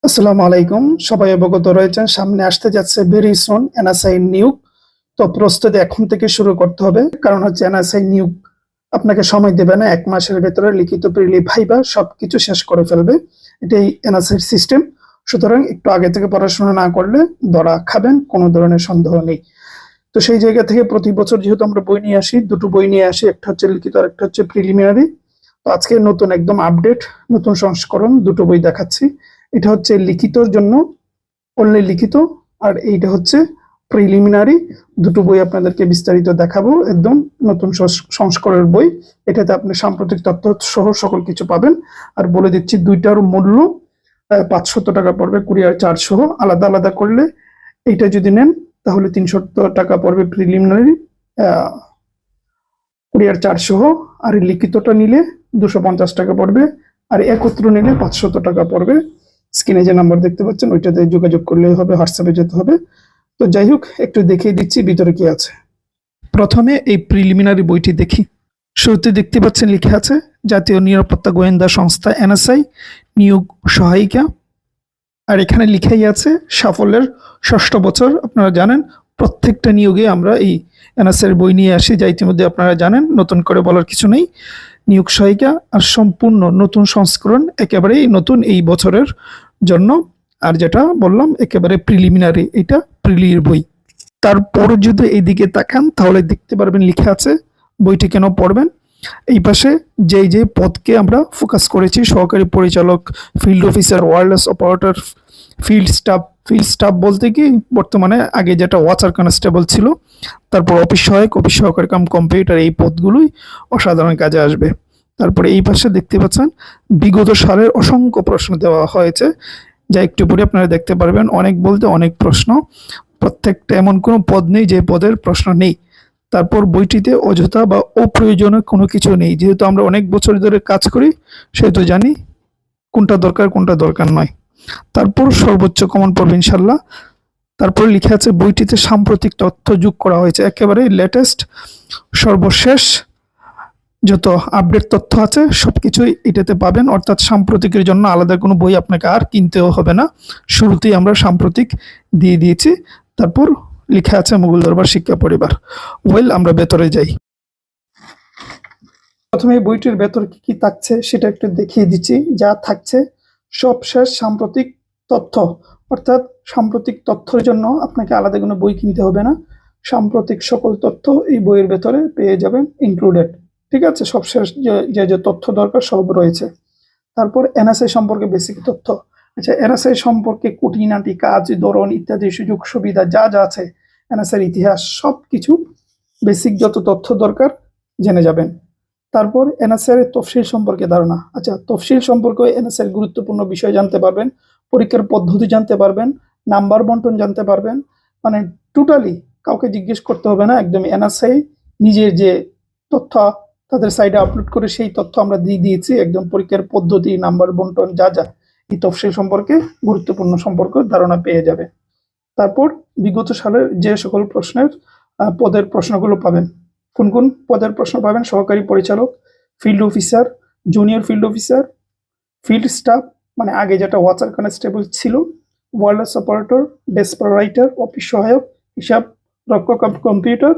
আসসালামু আলাইকুম। সবাই অবগত রয়েছেন, সামনে আসতে যাচ্ছে ভেরি সুন এনএসআই নিয়োগ। তো প্রস্তুতি এখন থেকে শুরু করতে হবে, কারণ হচ্ছে এনএসআই নিয়োগ আপনাকে সময় দেবে না, 1 মাসের ভেতরে লিখিত প্রিলি ভাইবা সবকিছু শেষ করে ফেলবে। এটাই এনএসআই সিস্টেম। সুতরাং একটু আগে থেকে পড়াশোনা না করলে ধরা খাবেন, কোনো ধরনের সন্দেহ নেই। তো সেই জায়গা থেকে প্রতি বছর যেহেতু আমরা বই নিয়ে আসি, দুটো বই নিয়ে আসি, একটা হচ্ছে লিখিত আর একটা হচ্ছে প্রিলিমিনারি। তো আজকে নতুন একদম আপডেট, নতুন সংস্করণ দুটো বই দেখাচ্ছি। এটা হচ্ছে লিখিতর জন্য, অনলি লিখিত, আর এইটা হচ্ছে প্রিলিমিনারি। দুটো বই আপনাদেরকে বিস্তারিত দেখাবো, একদম নতুন সংস্করণের বই। এটাতে আপনি সাম্প্রতিক তথ্য সহ সকল কিছু পাবেন। আর বলে দিচ্ছি, দুইটার মূল্য 500 টাকা পড়বে, কুরিয়ার চার্জ সহ। আলাদা আলাদা করলে এইটা যদি নেন তাহলে 300 টাকা পড়বে প্রিলিমিনারি, কুরিয়ার চার্জ সহ। আর লিখিতটা নিলে 250 টাকা পড়বে, আর একত্র নিলে 500 টাকা পড়বে। স্ক্রিনে যে নাম্বার দেখতে পাচ্ছেন ওইটাতে যোগাযোগ করলেই হবে, হোয়াটসঅ্যাপে যেতে হবে। তো যাই হোক, একটু দেখিয়ে দিচ্ছি ভিতরে কি আছে। প্রথমে এই প্রিলিমিনারি বইটি দেখি। শুরুতে দেখতে পাচ্ছেন লিখে আছে জাতীয় নিরাপত্তা গোয়েন্দা সংস্থা এনএসআই নিয়োগ সহায়িকা। আর এখানে লিখেই আছে সাফল্যের 6ষ্ঠ বছর। আপনারা জানেন প্রত্যেকটা নিয়োগে আমরা এই এনএসআই বই নিয়ে আসি, যা ইতিমধ্যে আপনারা জানেন, নতুন করে বলার কিছু নেই। নিয়োগ সহায়িকা আর সম্পূর্ণ নতুন সংস্করণ, একেবারেই নতুন এই বছরের জন্য। আর যেটা বললাম একেবারে প্রিলিমিনারি, এটা প্রিলির বই। তারপর যদি এইদিকে তাকান তাহলে দেখতে পারবেন লিখে আছে বইটি কেন পড়বেন। এই পাশে যেই যে পদকে আমরা ফোকাস করেছি, সহকারী পরিচালক, field officer, wireless operator, field staff বলতে কি বর্তমানে, আগে যেটা ওয়াচার কনস্টেবল ছিল, তারপর অফিস সহায়ক, অফিস সহকারী কাম কম্পিউটার, এই পদগুলোই অসাধারণ কাজে আসবে। তারপরে এই পাশে দেখতে পাচ্ছেন বিগত সালের অসংখ্য প্রশ্ন দেওয়া হয়েছে, যা একটু পরে আপনারা দেখতে পারবেন। অনেক বলতে অনেক প্রশ্ন, প্রত্যেকটা এমন কোনো পদ নেই যে পদের প্রশ্ন নেই। তারপর বইটিতে অযথা বা অপ্রয়োজনীয় কোনো কিছু নেই, যেহেতু আমরা অনেক বছর ধরে কাজ করি সেহেতু জানি কোনটা দরকার কোনটা দরকার নয়। তারপর সর্বোচ্চ কমন পড়বে ইনশাল্লাহ। তারপর লিখে আছে বইটিতে সাম্প্রতিক তথ্য যোগ করা হয়েছে, একেবারে লেটেস্ট, সর্বশেষ যত আপডেট তথ্য আছে সবকিছুই এটাতে পাবেন। অর্থাৎ সাম্প্রতিকের জন্য আলাদা কোনো বই আপনাকে আর কিনতেও হবে না, শুরুতেই আমরা সাম্প্রতিক দিয়ে দিয়েছি। তারপর লেখা আছে মুঘল দরবার শিক্ষা পরিবার। ওয়েল, আমরা ভেতরে যাই। প্রথমে বইটির ভেতর কি কি থাকছে সেটা একটু দেখিয়ে দিচ্ছি। যা থাকছে সব শেষ সাম্প্রতিক তথ্য, অর্থাৎ সাম্প্রতিক তথ্যের জন্য আপনাকে আলাদা কোনো বই কিনতে হবে না। সাম্প্রতিক সকল তথ্য এই বইয়ের ভেতরে পেয়ে যাবেন ইনক্লুডেড। ঠিক আছে, সবশেষ যে যে তথ্য দরকার সব রয়েছে। তারপর এনএসআই সম্পর্কে বেসিক তথ্য। আচ্ছা, এনএসআই সম্পর্কে খুঁটিনাটি কাজ, ধরন ইত্যাদি সুযোগ সুবিধা যা যা আছে, এনএসআই ইতিহাস, সব কিছু বেসিক যত তথ্য দরকার জেনে যাবেন। তারপর এনএসআই এর তফসিল সম্পর্কে ধারণা। আচ্ছা, তফসিল সম্পর্কে এনএসআই এর গুরুত্বপূর্ণ বিষয় জানতে পারবেন, পরীক্ষার পদ্ধতি জানতে পারবেন, নাম্বার বন্টন জানতে পারবেন। মানে টোটালি কাউকে জিজ্ঞেস করতে হবে না, একদম এনএসআই নিজের যে তথ্য তাদের সাইডে আপলোড করে সেই তথ্য আমরা দিয়ে দিয়েছি। একদম পরীক্ষার পদ্ধতি, নাম্বার বন্টন যা যা এই তফসিল সম্পর্কে গুরুত্বপূর্ণ সম্পর্ক ধারণা পেয়ে যাবে। তারপর বিগত সালের যে সকল প্রশ্নের পদের প্রশ্নগুলো পাবেন। কোন কোন পদের প্রশ্ন পাবেন? সহকারী পরিচালক, field officer, junior field officer, field staff মানে আগে যেটা ওয়াচার কনস্টেবল ছিল, wireless operator, desk writer, office সহায়ক, হিসাব রক্ষক কাম কম্পিউটার,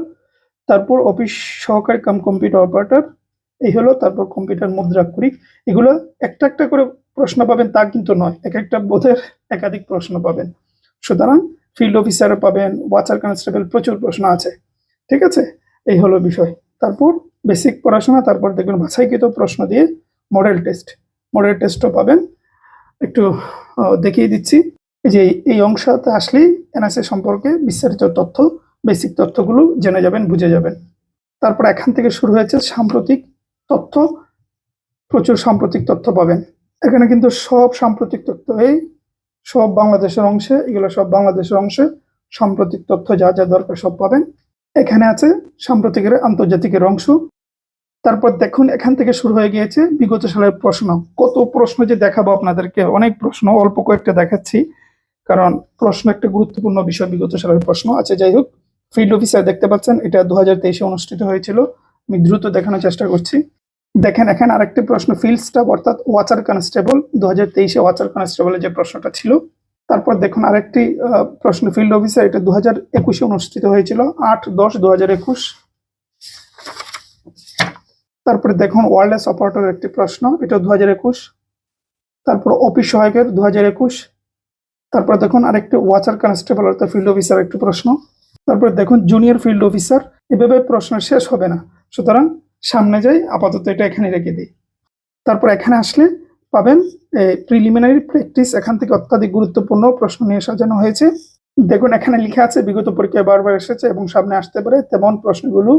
তারপর অফিস সহকারী কাম কম্পিউটার অপারেটর, এই হলো। তারপর কম্পিউটার মুদ্রাক্ষরিক। এগুলো একটা একটা করে প্রশ্ন পাবেন তা কিন্তু নয়, এক একটা বোধের একাধিক প্রশ্ন পাবেন। সুতরাং ফিল্ড অফিসারও পাবেন, ওয়াচার কনস্টেবল, প্রচুর প্রশ্ন আছে। ঠিক আছে, এই হলো বিষয়। তারপর বেসিক পড়াশোনা, তারপর দেখবেন বাছাইকৃত প্রশ্ন দিয়ে মডেল টেস্টও পাবেন। একটু দেখিয়ে দিচ্ছি যে এই অংশতে আসলেই এনএসএ সম্পর্কে বিস্তারিত তথ্য, বেসিক তথ্যগুলো জেনে যাবেন, বুঝে যাবেন। তারপর এখান থেকে শুরু হয়েছে সাম্প্রতিক তথ্য। প্রচুর সাম্প্রতিক তথ্য পাবেন এখানে, কিন্তু সব সাম্প্রতিক তথ্য, এই সব বাংলাদেশের অংশে, এগুলো সব বাংলাদেশের অংশে সাম্প্রতিক তথ্য যা যা দরকার সব পাবেন। এখানে আছে সাম্প্রতিকের আন্তর্জাতিকের অংশ। তারপর দেখুন এখান থেকে শুরু হয়ে গিয়েছে বিগত সালের প্রশ্ন। কত প্রশ্ন যে দেখাবো আপনাদেরকে, অনেক প্রশ্ন, অল্প কয়েকটা দেখাচ্ছি কারণ প্রশ্ন একটা গুরুত্বপূর্ণ বিষয়, বিগত সালের প্রশ্ন। আচ্ছা, যাই হোক, ফিল্ড অফিসার দেখতে পাচ্ছেন, এটা 2023-এ অনুষ্ঠিত হয়েছিল। আমি দ্রুত দেখানোর চেষ্টা করছি। দেখেন এখানে আরেকটি প্রশ্ন, ফিল্ড স্টাফ অর্থাৎ ওয়াচার কনস্টেবল 2023-এ ওয়াচার কনস্টেবলের যে প্রশ্নটা ছিল। তারপর দেখুন আরেকটি প্রশ্ন, ফিল্ড অফিসার, এটা 2021-এ অনুষ্ঠিত হয়েছিল, 8/10/2021। তারপরে দেখুন ওয়্যারলেস অপারেটর একটি প্রশ্ন, এটা 2021। তারপর অফিস সহায়কের 2021। তারপর দেখুন আরেকটি ওয়াচার কনস্টেবল অর্থাৎ ফিল্ড অফিসার একটি প্রশ্ন। তারপর দেখুন জুনিয়র ফিল্ড অফিসার। এভাবে প্রশ্ন শেষ হবে না, সুতরাং সামনে যাই, আপাতত এটা এখানে রেখে দিই। তারপর এখানে আসলে পাবেন প্রিলিমিনারি প্র্যাকটিস, এখান থেকে অত্যাধিক গুরুত্বপূর্ণ প্রশ্ন নিয়ে সাজানো হয়েছে। দেখুন এখানে লেখা আছে বিগত পরীক্ষায় বারবার এসেছে এবং সামনে আসতে পারে তেমন প্রশ্নগুলো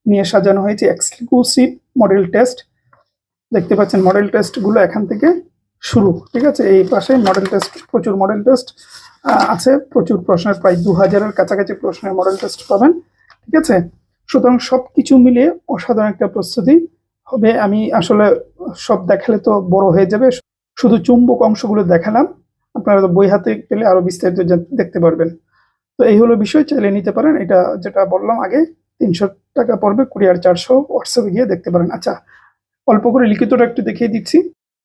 নিয়ে সাজানো হয়েছে। এক্সক্লুসিভ মডেল টেস্ট, দেখতে পাচ্ছেন মডেল টেস্টগুলো এখান থেকে শুরু, ঠিক আছে। এই পাশে মডেল টেস্ট, প্রচুর মডেল টেস্ট আছে, প্রচুর প্রশ্নের, প্রায় 2000-এর কাছাকাছি প্রশ্নের মডেল টেস্ট পাবেন, ঠিক আছে। সুতরাং সবকিছু মিলিয়ে অসাধারণ একটা প্রস্তুতি হবে। আমি আসলে সব দেখালে তো বড় হয়ে যাবে, শুধু চুম্বক অংশগুলো দেখালাম, আপনারা তো বই হাতে পেলে আরো বিস্তারিত দেখতে পারবেন। তো এই হলো বিষয়, চাইলে নিতে পারেন। এটা যেটা বললাম আগে, 300 টাকা পড়বে, কুরিয়ার 400, হোয়াটসঅ্যাপে গিয়ে দেখতে পারেন। আচ্ছা, অল্প করে লিখিতটা একটু দেখিয়ে দিচ্ছি।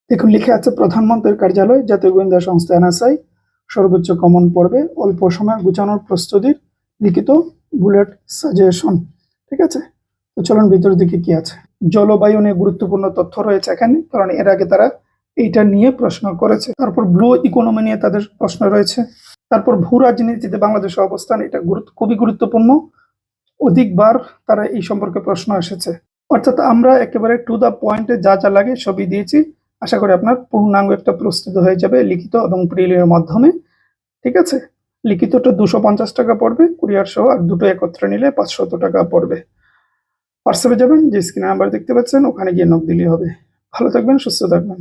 দেখুন লিখে আছে, প্রধানমন্ত্রীর কার্যালয়, জাতীয় গোয়েন্দা সংস্থা NSI, সর্বোচ্চ কমন পড়বে, অল্প সময় গুছানোর প্রস্তুতির লিখিত বুলেট সাজেশন, ঠিক আছে। তো চলুন ভিতরের দিকে কি আছে। জলবায়ু নিয়ে গুরুত্বপূর্ণ তথ্য রয়েছে এখানে, কারণ এর আগে তারা এইটা নিয়ে প্রশ্ন করেছে। তারপর ব্লু ইকোনমি নিয়ে তাদের প্রশ্ন রয়েছে। তারপর ভূ রাজনীতিতে বাংলাদেশের অবস্থান, এটা খুবই গুরুত্বপূর্ণ, অধিকবার তারা এই সম্পর্কে প্রশ্ন এসেছে। অর্থাৎ আমরা একেবারে টু দা পয়েন্টে যা যা লাগে সবই দিয়েছি। আশা করি আপনার পূর্ণাঙ্গ একটা প্রস্তুত হয়ে যাবে লিখিত এবং প্রিলিমের মাধ্যমে, ঠিক আছে। লিখিতটা 250 টাকা পড়বে কুরিয়ার সহ, আর দুটো একত্রে নিলে 500 টাকা পড়বে। হোয়াটসঅ্যাপে যাবেন, যে স্ক্রিনে নাম্বার দেখতে পাচ্ছেন, ওখানে গিয়ে নক দিলেই হবে। ভালো থাকবেন, সুস্থ থাকবেন।